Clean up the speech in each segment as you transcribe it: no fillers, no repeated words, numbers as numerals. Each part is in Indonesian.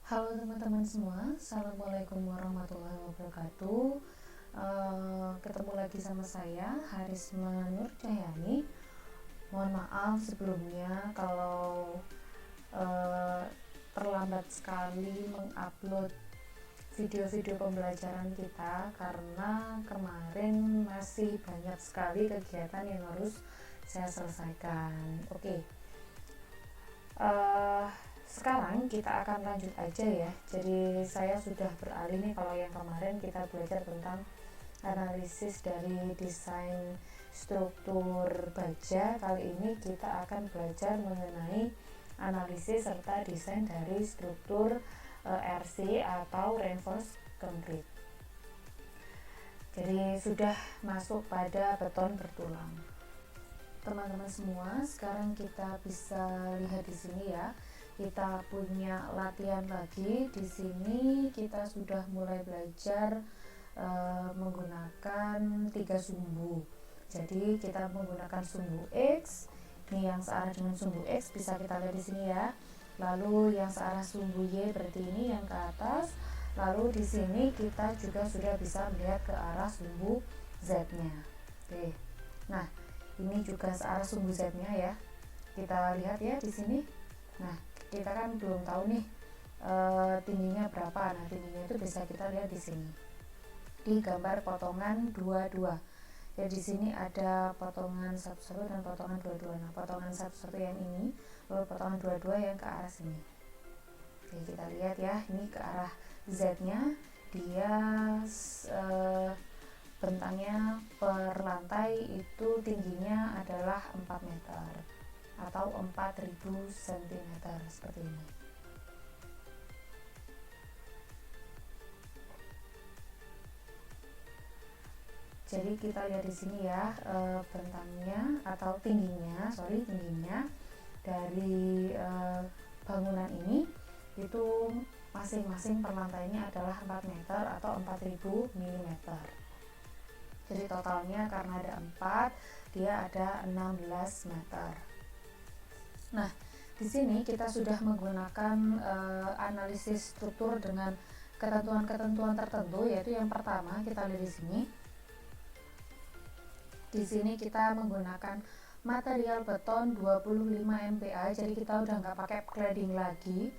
Halo teman-teman semua, Assalamualaikum warahmatullahi wabarakatuh. Ketemu lagi sama saya, Harisma Nur Cahyani. Mohon maaf sebelumnya kalau terlambat sekali mengupload video-video pembelajaran kita karena kemarin masih banyak sekali kegiatan yang harus saya selesaikan. Oke. Sekarang kita akan lanjut aja ya. Jadi saya sudah beralih nih, kalau yang kemarin kita belajar tentang analisis dari desain struktur baja, kali ini kita akan belajar mengenai analisis serta desain dari struktur RC atau reinforced concrete. Jadi sudah masuk pada beton bertulang. Teman-teman semua, sekarang kita bisa lihat di sini ya. Kita punya latihan lagi. Di sini kita sudah mulai belajar menggunakan 3 sumbu. Jadi kita menggunakan sumbu X. Ini yang searah dengan sumbu X bisa kita lihat di sini ya. Lalu yang searah sumbu Y berarti ini yang ke atas. Lalu di sini kita juga sudah bisa melihat ke arah sumbu Z-nya. Oke. Nah, ini juga searah sumbu Z-nya ya. Kita lihat ya di sini. Nah, kita kan belum tahu nih tingginya berapa. Nah, tingginya itu bisa kita lihat di sini. Di gambar potongan 22. Ya, di sini ada potongan 1 dan potongan 22. Nah, potongan 1 yang ini, lalu potongan 22 yang ke arah sini. Oke, kita lihat ya, ini ke arah Z-nya. Dia bentangnya per lantai itu tingginya adalah 4 meter atau 4000 cm seperti ini. Jadi kita lihat di sini ya, bentangnya atau tingginya dari bangunan ini itu masing-masing per lantainya adalah 4 meter atau 4000 mm. Jadi totalnya karena ada 4, dia ada 16 meter. Nah, di sini kita sudah menggunakan analisis struktur dengan ketentuan-ketentuan tertentu, yaitu yang pertama kita lihat di sini. Di sini kita menggunakan material beton 25 MPa, jadi kita udah nggak pakai cladding lagi.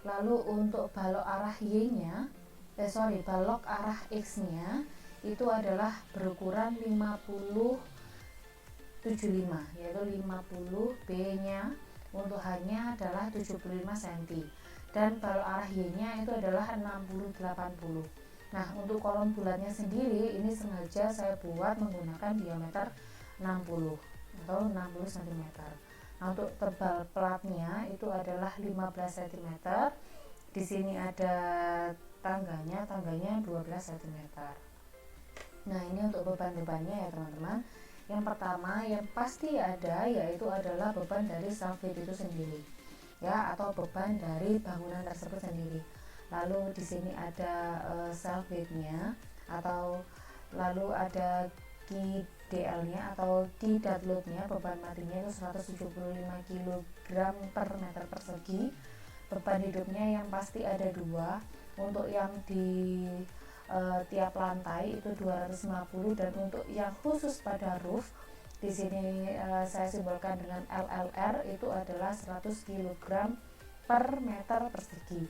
Lalu untuk balok arah balok arah X-nya itu adalah berukuran 50/75, yaitu 50 B-nya untuk H-nya adalah 75 cm dan balok arah Y-nya itu adalah 60/80. Nah, untuk kolom bulatnya sendiri ini sengaja saya buat menggunakan diameter 60 atau 60 cm. Nah, untuk tebal platnya itu adalah 15 cm. Di sini ada tangganya 12 cm. Nah, ini untuk beban-bebannya ya teman-teman. Yang pertama yang pasti ada yaitu adalah beban dari self-weight itu sendiri ya, atau beban dari bangunan tersebut sendiri. Lalu di sini ada self-weight-nya, atau lalu ada KDL-nya atau key dead load-nya, beban matinya itu 175 kg per meter persegi. Beban hidupnya yang pasti ada 2. Untuk yang di tiap lantai itu 250, dan untuk yang khusus pada roof di sini saya simbolkan dengan LLR itu adalah 100 kg per meter persegi.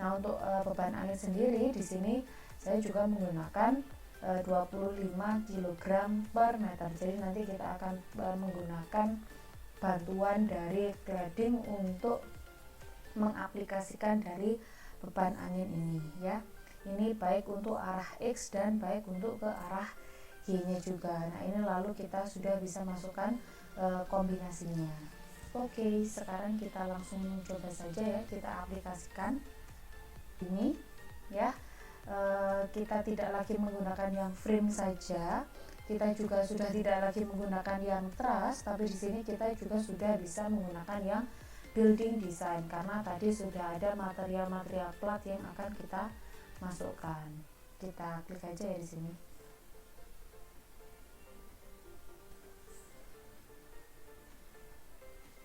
Nah, untuk beban angin sendiri di sini saya juga menggunakan 25 kg per meter. Jadi nanti kita akan menggunakan bantuan dari cladding untuk mengaplikasikan dari beban angin ini ya. Ini baik untuk arah X dan baik untuk ke arah Y-nya juga. Nah, ini lalu kita sudah bisa masukkan kombinasinya. Oke, sekarang kita langsung coba saja ya, kita aplikasikan ini ya. Kita tidak lagi menggunakan yang frame saja, kita juga sudah tidak lagi menggunakan yang truss, tapi di sini kita juga sudah bisa menggunakan yang building design karena tadi sudah ada material-material plat yang akan kita masukkan. Kita klik aja ya di sini.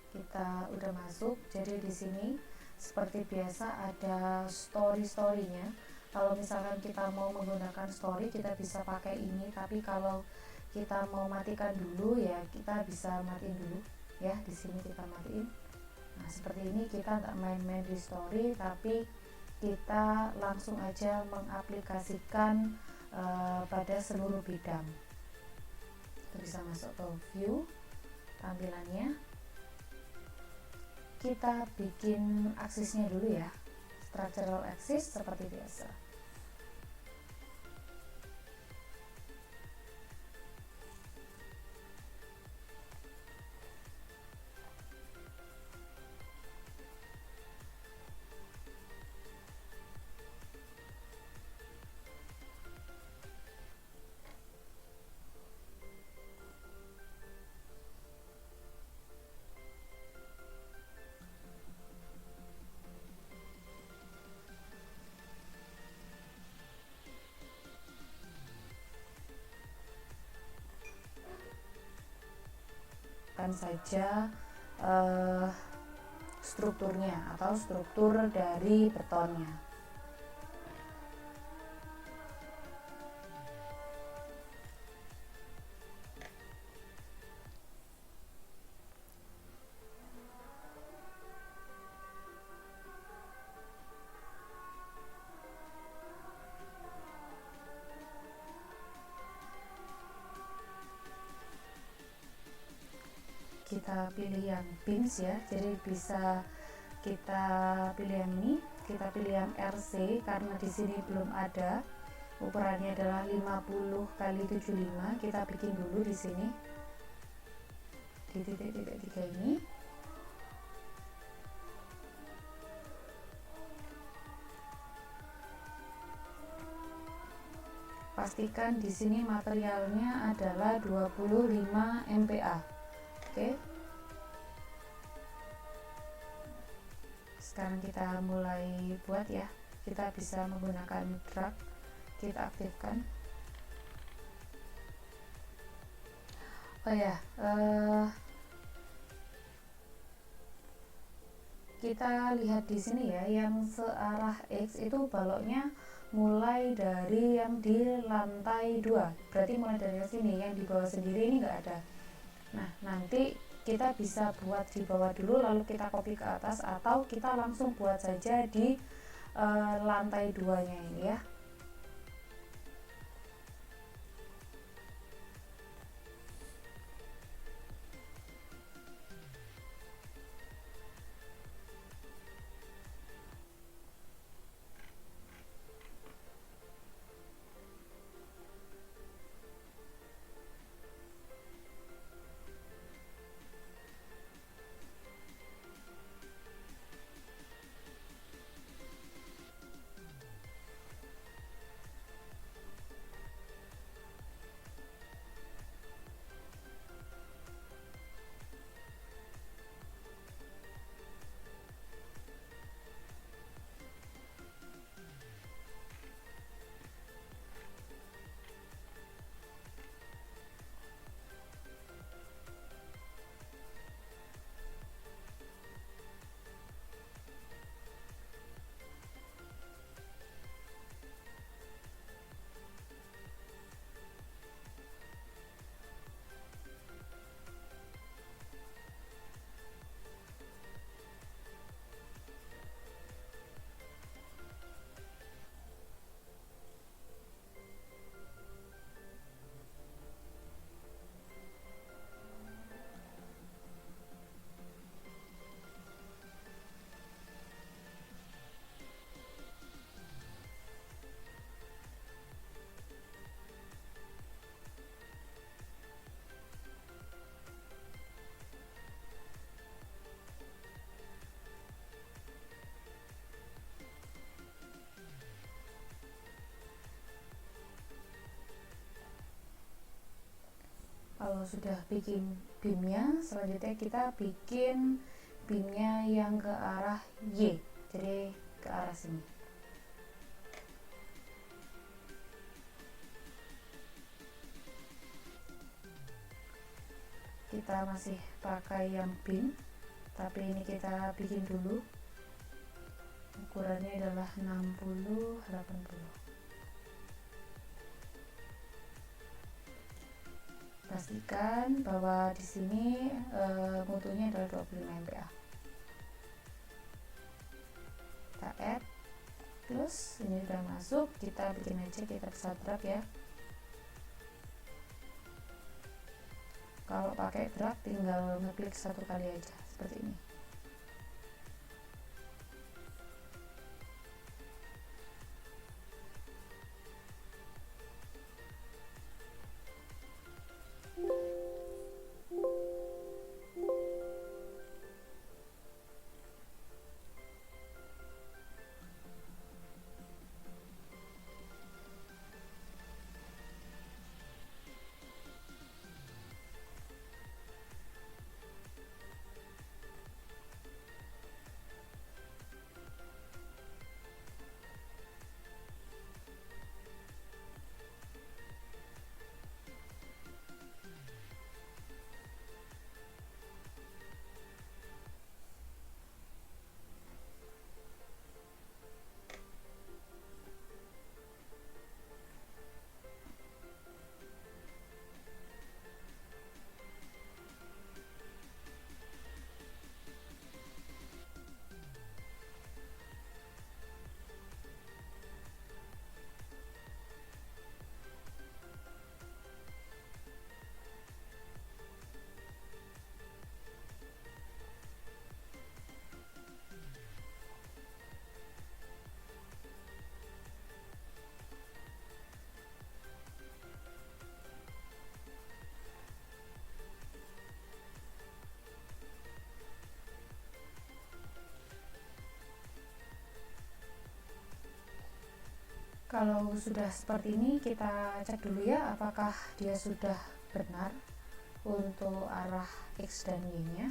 Kita udah masuk. Jadi di sini seperti biasa ada story-storynya. Kalau misalkan kita mau menggunakan story kita bisa pakai ini, tapi kalau kita mau matikan dulu ya kita bisa matiin dulu ya. Di sini kita matiin. Nah seperti ini, kita nggak main-main di story tapi kita langsung aja mengaplikasikan pada seluruh bidang. Kita bisa masuk ke view tampilannya, kita bikin aksesnya dulu ya, structural axis seperti biasa. Saja strukturnya atau struktur dari betonnya. Kita pilih yang beams ya, jadi bisa kita pilih yang ini, kita pilih yang RC karena di sini belum ada, ukurannya adalah 50 kali 75. Kita bikin dulu di sini di titik-titik 3 ini. Pastikan di sini materialnya adalah 25 MPa. Oke. Sekarang kita mulai buat ya. Kita bisa menggunakan drag, kita aktifkan. Oh ya, kita lihat di sini ya, yang searah X itu baloknya mulai dari yang di lantai 2, berarti mulai dari sini, yang di bawah sendiri ini enggak ada. Nah nanti kita bisa buat di bawah dulu lalu kita copy ke atas, atau kita langsung buat saja di lantai 2-nya ini ya. Kalau sudah bikin beamnya, selanjutnya kita bikin beamnya yang ke arah Y, jadi ke arah sini. Kita masih pakai yang beam, tapi ini kita bikin dulu ukurannya adalah 60/80. Pastikan bahwa di sini mutunya adalah 25 mpa. Kita add, plus ini sudah masuk, kita bikin aja, kita bisa drag ya. Kalau pakai drag tinggal ngeklik satu kali aja seperti ini. Kalau sudah seperti ini, kita cek dulu ya apakah dia sudah benar untuk arah X dan Y nya.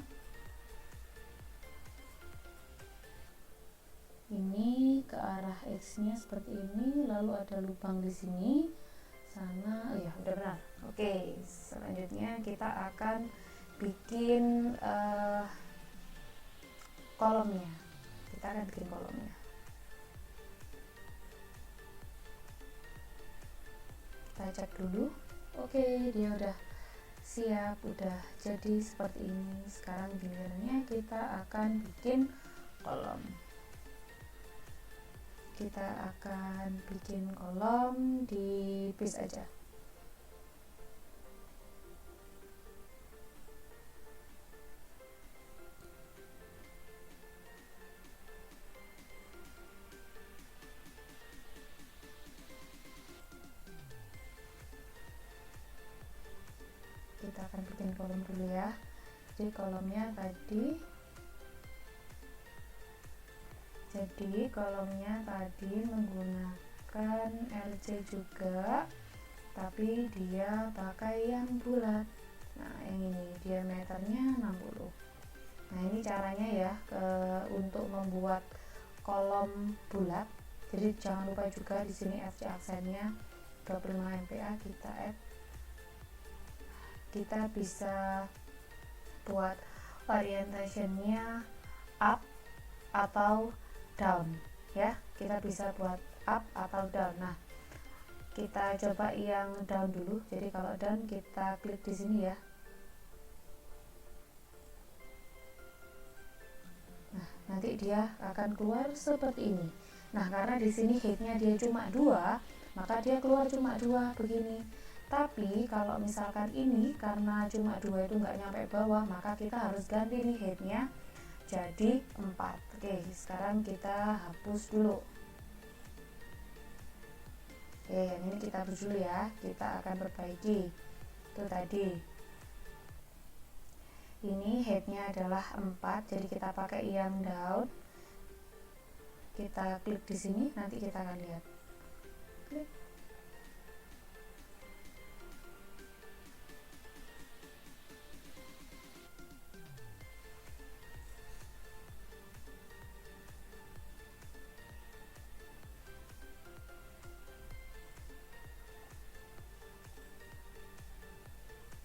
Ini ke arah X nya seperti ini, lalu ada lubang di sini, sana, ya udah benar. Oke, selanjutnya kita akan bikin kolomnya. Kita akan bikin kolomnya. Kita cek dulu. Oke, dia udah siap, udah jadi seperti ini. Sekarang gilirannya kita akan bikin kolom. Kita akan bikin kolom di paste aja. Kita akan bikin kolom dulu ya. Jadi kolomnya tadi menggunakan LC juga, tapi dia pakai yang bulat. Nah, yang ini diameternya 60. Nah, ini caranya ya untuk membuat kolom bulat. Jadi jangan lupa juga di sini FC aksennya 25 mpa kita add. Kita bisa buat orientationnya up atau down ya, kita bisa buat up atau down. Nah, kita coba yang down dulu. Jadi kalau down kita klik di sini ya. Nah, nanti dia akan keluar seperti ini. Nah, karena di sini headnya dia cuma 2, maka dia keluar cuma 2 begini. Tapi kalau misalkan ini karena cuma 2 itu nggak nyampe bawah, maka kita harus ganti nih headnya jadi 4. Oke, sekarang kita hapus dulu. Oke, yang ini kita hapus dulu ya. Kita akan perbaiki. Itu tadi. Ini headnya adalah 4, jadi kita pakai yang down. Kita klik di sini, nanti kita akan lihat. Klik.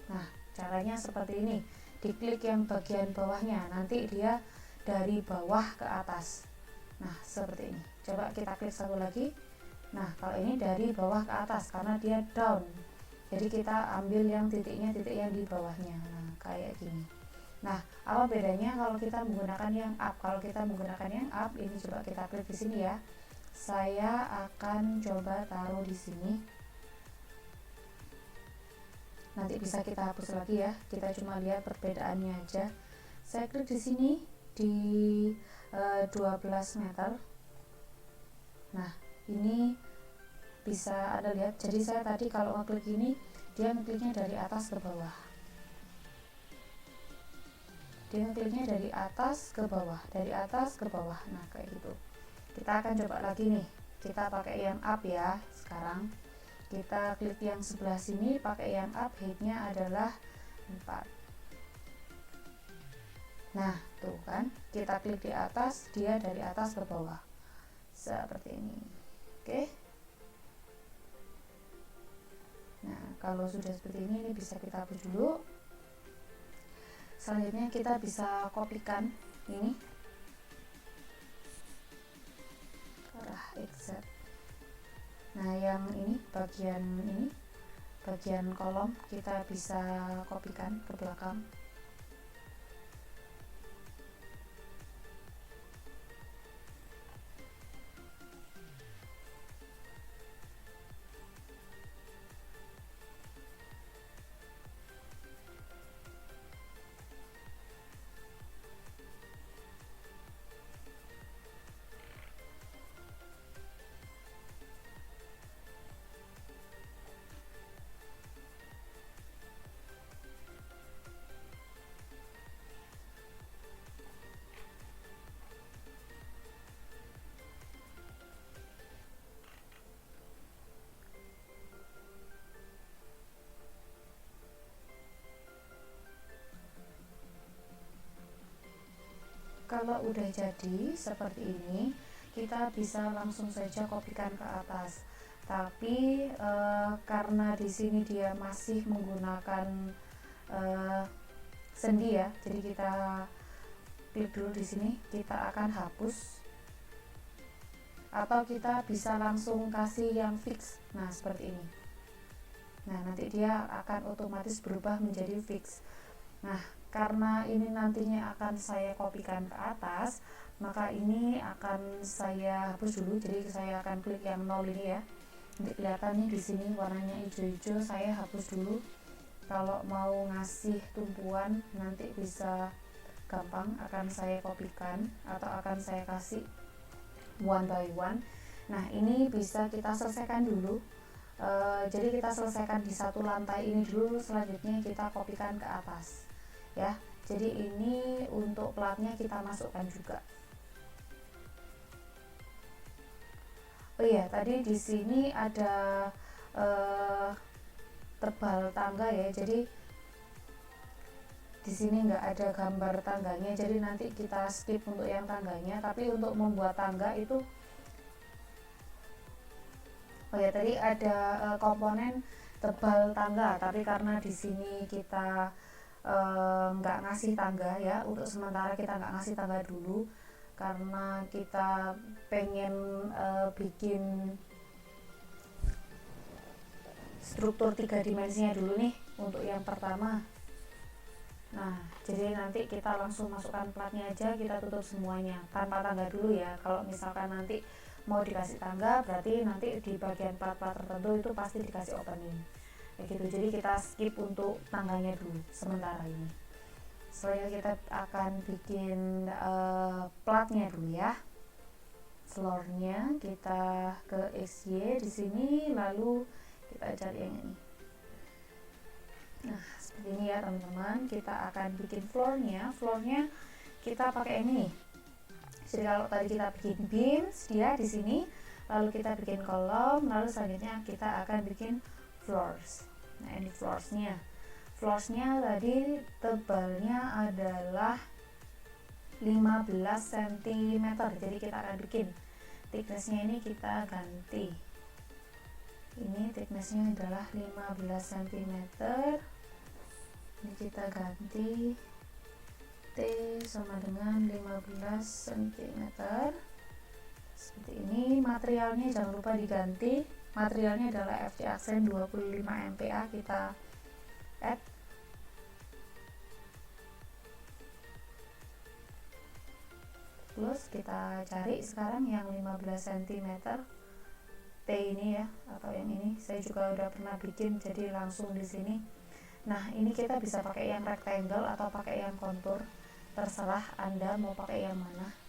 Nah, caranya seperti ini. Diklik yang bagian bawahnya, nanti dia dari bawah ke atas. Nah seperti ini, coba kita klik satu lagi. Nah kalau ini dari bawah ke atas karena dia down, jadi kita ambil yang titiknya, titik yang di bawahnya. Nah kayak gini. Nah apa bedanya kalau kita menggunakan yang up? Kalau kita menggunakan yang up, ini coba kita klik di sini ya. Saya akan coba taruh di sini. Nanti bisa kita hapus lagi ya. Kita cuma lihat perbedaannya aja. Saya klik di sini di 12 meter. Nah ini bisa Anda lihat. Jadi saya tadi kalau ngeklik ini, dia ngekliknya dari atas ke bawah. Dia ngekliknya dari atas ke bawah, dari atas ke bawah. Nah kayak gitu. Kita akan coba lagi nih, kita pakai yang up ya. Sekarang kita klik yang sebelah sini, pakai yang up, headnya adalah 4. Nah tuh kan, kita klik di atas, dia dari atas ke bawah seperti ini. Oke. Nah kalau sudah seperti ini bisa kita hapus dulu. Selanjutnya kita bisa kopikan ini arah exact. Nah yang ini bagian kolom kita bisa kopikan ke belakang. Kalau udah jadi seperti ini, kita bisa langsung saja kopikan ke atas. Tapi karena di sini dia masih menggunakan sendi ya, jadi kita klik dulu di sini, kita akan hapus. Atau kita bisa langsung kasih yang fix. Nah seperti ini. Nah nanti dia akan otomatis berubah menjadi fix. Nah karena ini nantinya akan saya kopikan ke atas, maka ini akan saya hapus dulu. Jadi saya akan klik yang 0 ini ya. Nanti kelihatan nih di sini warnanya hijau-hijau, saya hapus dulu. Kalau mau ngasih tumpuan nanti bisa gampang, akan saya kopikan atau akan saya kasih one by one. Nah ini bisa kita selesaikan dulu. Jadi kita selesaikan di satu lantai ini dulu, selanjutnya kita kopikan ke atas ya. Jadi ini untuk platnya kita masukkan juga. Oh iya, tadi di sini ada tebal tangga ya. Jadi di sini nggak ada gambar tangganya, jadi nanti kita skip untuk yang tangganya. Tapi untuk membuat tangga itu, oh ya tadi ada komponen tebal tangga, tapi karena di sini kita nggak ngasih tangga ya, untuk sementara kita nggak ngasih tangga dulu karena kita pengen bikin struktur 3 dimensinya dulu nih untuk yang pertama. Nah jadi nanti kita langsung masukkan platnya aja, kita tutup semuanya tanpa tangga dulu ya. Kalau misalkan nanti mau dikasih tangga, berarti nanti di bagian plat-plat tertentu itu pasti dikasih opening kayak gitu. Jadi kita skip untuk tangganya dulu sementara ini. Selanjutnya kita akan bikin platnya dulu ya. Floornya kita ke XY di sini, lalu kita cari yang ini. Nah seperti ini ya teman-teman, kita akan bikin floornya kita pakai ini. Jadi kalau tadi kita bikin beams dia di sini, lalu kita bikin kolom, lalu selanjutnya kita akan bikin floors. Nah ini floorsnya tadi tebalnya adalah 15 cm, jadi kita akan bikin thicknessnya ini kita ganti, ini thicknessnya adalah 15 cm, ini kita ganti T sama dengan 15 cm. seperti ini. Materialnya jangan lupa diganti, materialnya adalah FD Accent 25 MPa, kita add. Plus kita cari sekarang yang 15 cm T ini ya, atau yang ini saya juga udah pernah bikin jadi langsung di sini. Nah ini kita bisa pakai yang rectangle atau pakai yang kontur, terserah Anda mau pakai yang mana.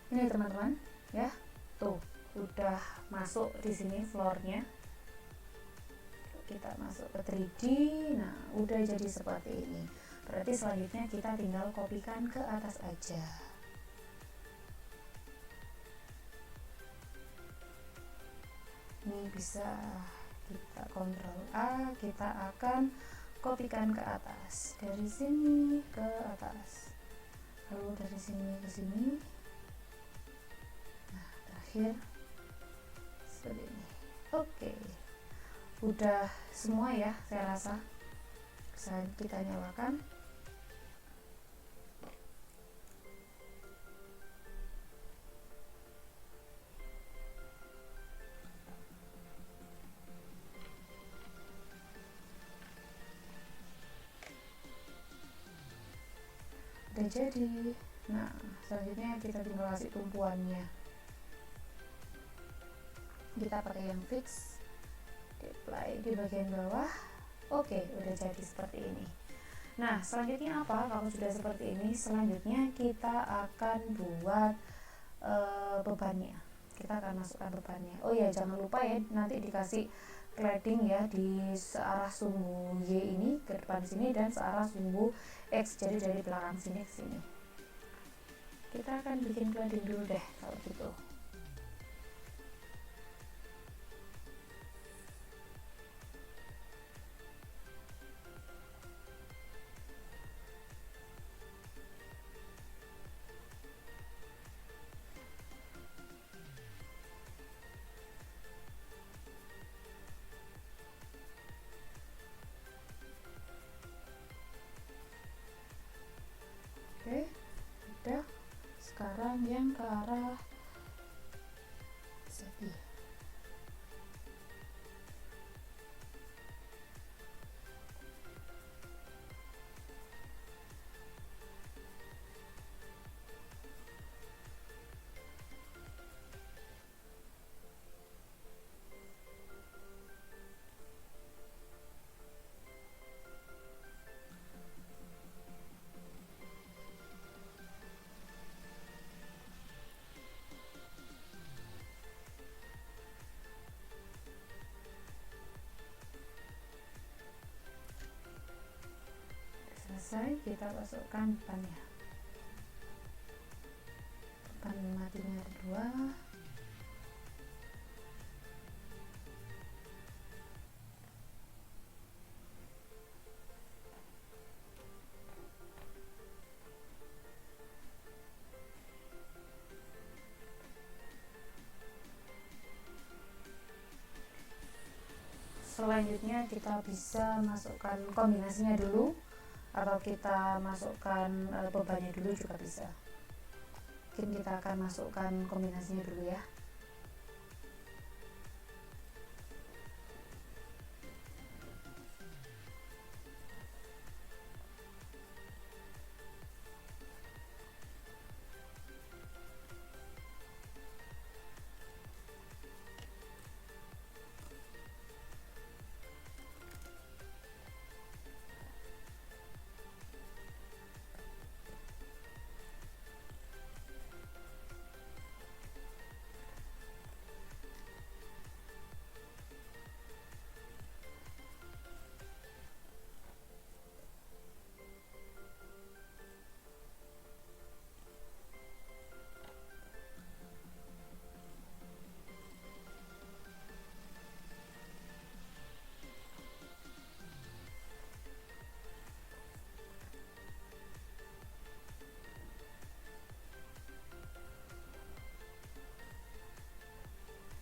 Ini teman-teman ya, tuh udah masuk di sini floornya. Kita masuk ke 3D. Nah udah jadi seperti ini, berarti selanjutnya kita tinggal kopikan ke atas aja. Ini bisa kita Ctrl A, kita akan kopikan ke atas, dari sini ke atas, lalu dari sini ke sini. Seperti ini. Oke, udah semua ya, saya rasa. Bisa kita nyalakan. Udah jadi. Nah selanjutnya kita tinggal kasih tumpuannya. Kita pakai yang fix, apply di bagian bawah. Oke, udah jadi seperti ini. Nah selanjutnya apa? Kalau sudah seperti ini, selanjutnya kita akan buat bebannya. Kita akan masukkan bebannya. Oh ya, jangan lupa ya, nanti dikasih cladding ya di searah sumbu Y ini ke depan sini dan searah sumbu X, jadi dari belakang sini ke sini. Kita akan bikin cladding dulu deh kalau gitu. Oke, udah. Sekarang yang ke arah segi. Selesai, kita masukkan depannya. Depan matinya ada 2. Selanjutnya kita bisa masukkan kombinasinya dulu, atau kita masukkan bebannya dulu juga bisa. Mungkin kita akan masukkan kombinasinya dulu ya.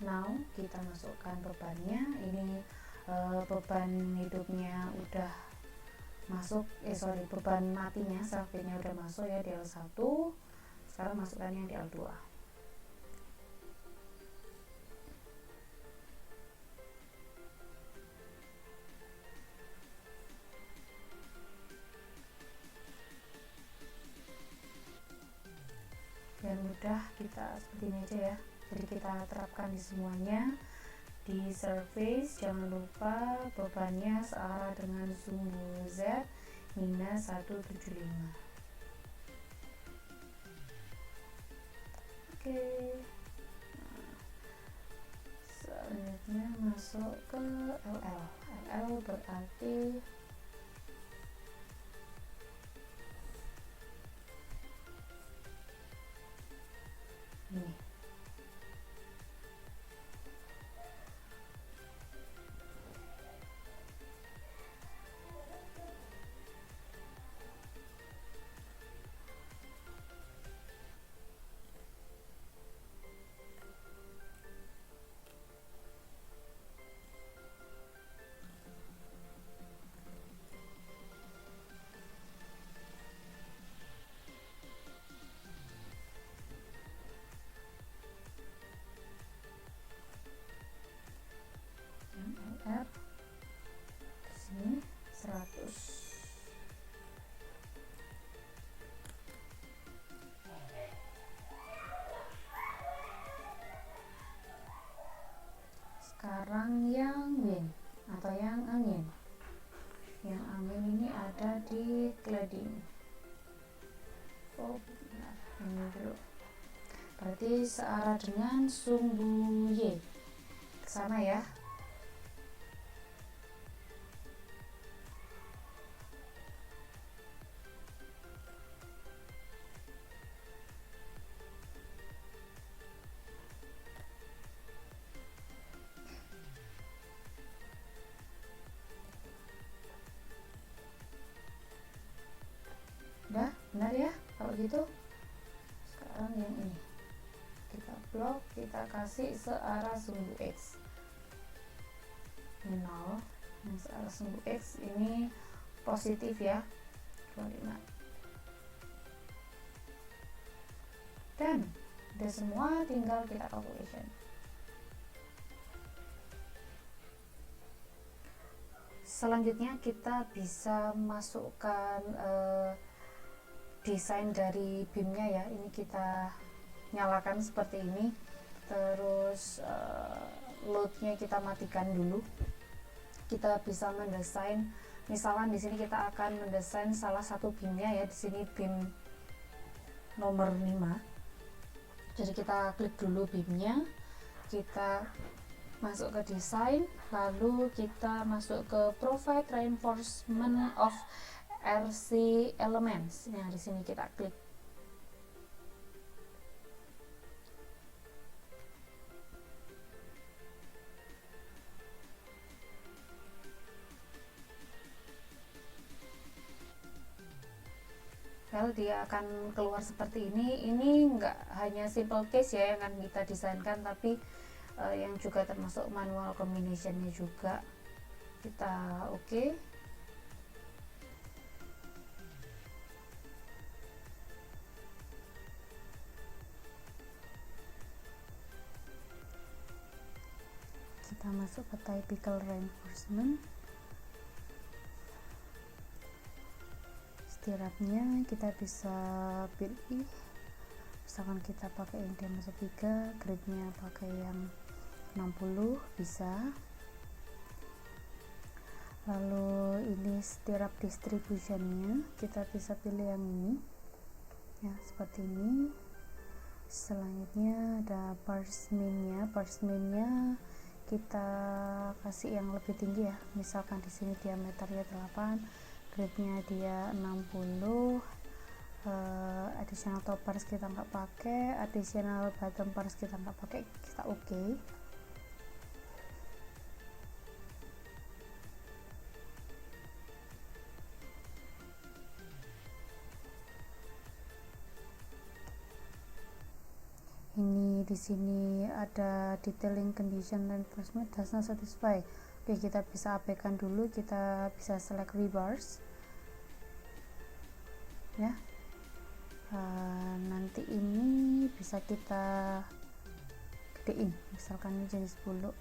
now kita masukkan bebannya. Ini beban hidupnya udah masuk, beban matinya self-feednya udah masuk ya di L1. Sekarang masukkan yang di L2. Biar mudah kita seperti ini aja ya, jadi kita terapkan di semuanya. Di surface jangan lupa bebannya searah dengan sumbu Z minus 175. Oke. Selanjutnya masuk ke LL. LL berarti ini. R di sini 100. Sekarang yang wind atau yang angin. Yang angin ini ada di cladding. Oh benar, ini dulu. Berarti searah dengan sumbu Y ke sana ya. Udah benar ya kalau gitu. Sekarang yang ini kita blok, kita kasih searah sumbu X. Ini 0, yang searah sumbu X ini positif ya, 25. Dan udah semua, tinggal kita calculation. Selanjutnya kita bisa masukkan desain dari beamnya ya. Ini kita nyalakan seperti ini, terus loadnya kita matikan dulu. Kita bisa mendesain, misalkan di sini kita akan mendesain salah satu beamnya ya. Di sini beam nomor 5. Jadi kita klik dulu beamnya, kita masuk ke desain, lalu kita masuk ke provide reinforcement of RC elements. Nah, di sini kita klik. Well, dia akan keluar seperti ini. Ini enggak hanya simple case ya yang akan kita desainkan, tapi yang juga termasuk manual combinationnya juga. Kita oke. Kita masuk ke typical reinforcement. Stirrupnya kita bisa pilih, misalkan kita pakai yang diameter 3, grade-nya pakai yang 60 bisa. Lalu ini stirrup distributionnya kita bisa pilih yang ini ya, seperti ini. Selanjutnya ada parsementnya. Parsementnya kita kasih yang lebih tinggi ya, misalkan di sini diameternya 8, grade-nya dia 60. Additional top parts kita nggak pakai, additional bottom parts kita nggak pakai, kita oke. Ini di sini ada detailing condition reinforcement does not satisfy. Oke, kita bisa abaikan dulu, kita bisa select rebars ya. Nanti ini bisa kita gedein, misalkan ini jadi 10.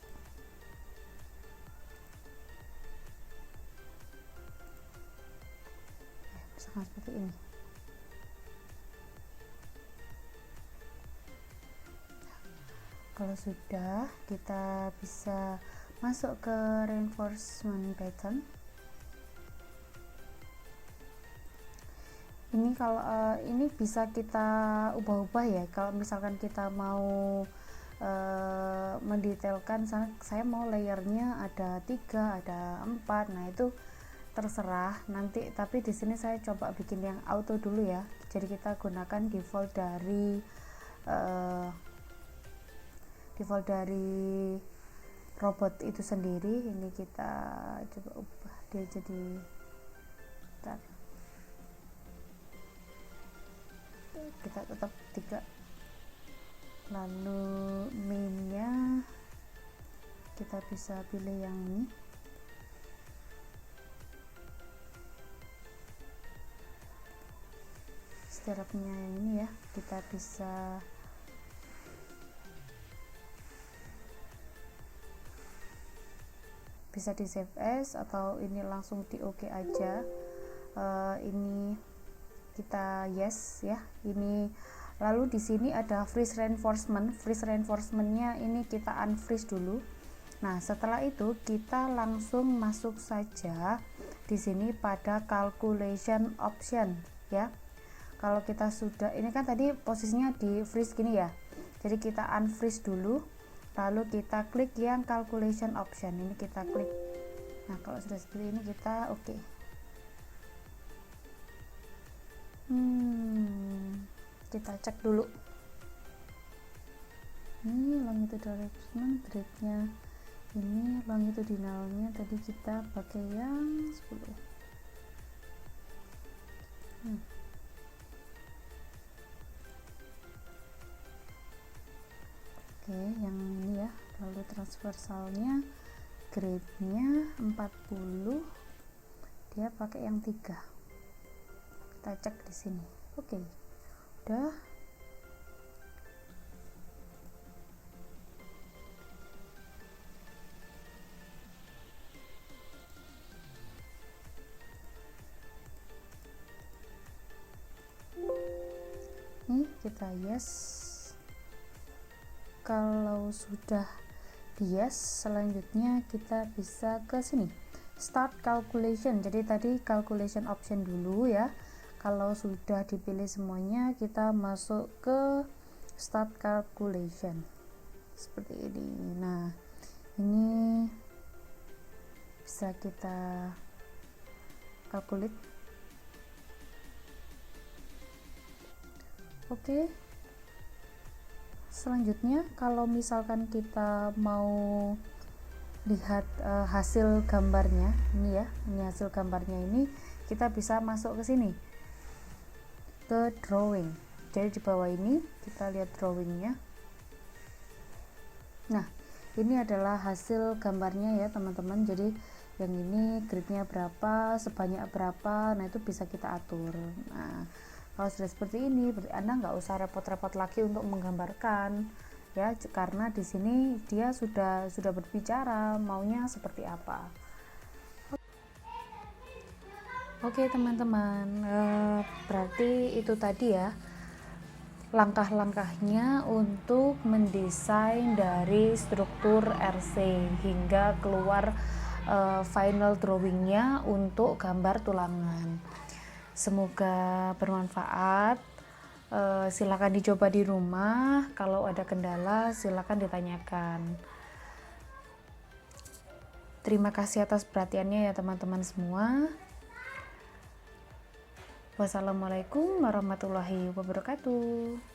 Misalkan seperti ini. Kalau sudah, kita bisa masuk ke reinforcement pattern. Ini kalau ini bisa kita ubah-ubah ya. Kalau misalkan kita mau mendetailkan, saya mau layernya ada 3, ada 4. Nah, itu terserah nanti, tapi di sini saya coba bikin yang auto dulu ya. Jadi kita gunakan default dari robot itu sendiri. Ini kita coba ubah dia jadi kita tetap 3, lalu mainnya kita bisa pilih yang ini. Stirupnya yang ini ya, kita bisa di save as atau ini langsung di OK aja. Ini kita yes ya. Ini lalu di sini ada freeze reinforcementnya ini kita unfreeze dulu. Nah, setelah itu kita langsung masuk saja di sini pada calculation option ya. Kalau kita sudah, ini kan tadi posisinya di freeze gini ya, jadi kita unfreeze dulu, lalu kita klik yang calculation option, ini kita klik. Nah, kalau sudah seperti ini kita oke. Kita cek dulu. Ini longitudinal adjustment grade-nya, ini longitudinalnya tadi kita pakai yang 10. Oke, yang ini ya. Lalu transversalnya grade-nya 40, dia pakai yang 3. Kita cek di sini. Oke, udah. Ini kita yes. Kalau sudah di yes, selanjutnya kita bisa ke sini start calculation. Jadi tadi calculation option dulu ya. Kalau sudah dipilih semuanya, kita masuk ke start calculation seperti ini. Nah, ini bisa kita calculate. Oke. Selanjutnya, kalau misalkan kita mau lihat hasil gambarnya, ini ya, ini hasil gambarnya ini, kita bisa masuk ke sini, ke drawing. Jadi di bawah ini kita lihat drawingnya. Nah, ini adalah hasil gambarnya ya teman-teman. Jadi yang ini grade-nya berapa, sebanyak berapa, nah itu bisa kita atur. Nah, kalau sudah seperti ini, berarti Anda nggak usah repot-repot lagi untuk menggambarkan ya, karena di sini dia sudah berbicara maunya seperti apa. Oke teman-teman, berarti itu tadi ya langkah-langkahnya untuk mendesain dari struktur RC hingga keluar final drawingnya untuk gambar tulangan. Semoga bermanfaat. Silakan dicoba di rumah. Kalau ada kendala silakan ditanyakan. Terima kasih atas perhatiannya ya teman-teman semua. Wassalamualaikum warahmatullahi wabarakatuh.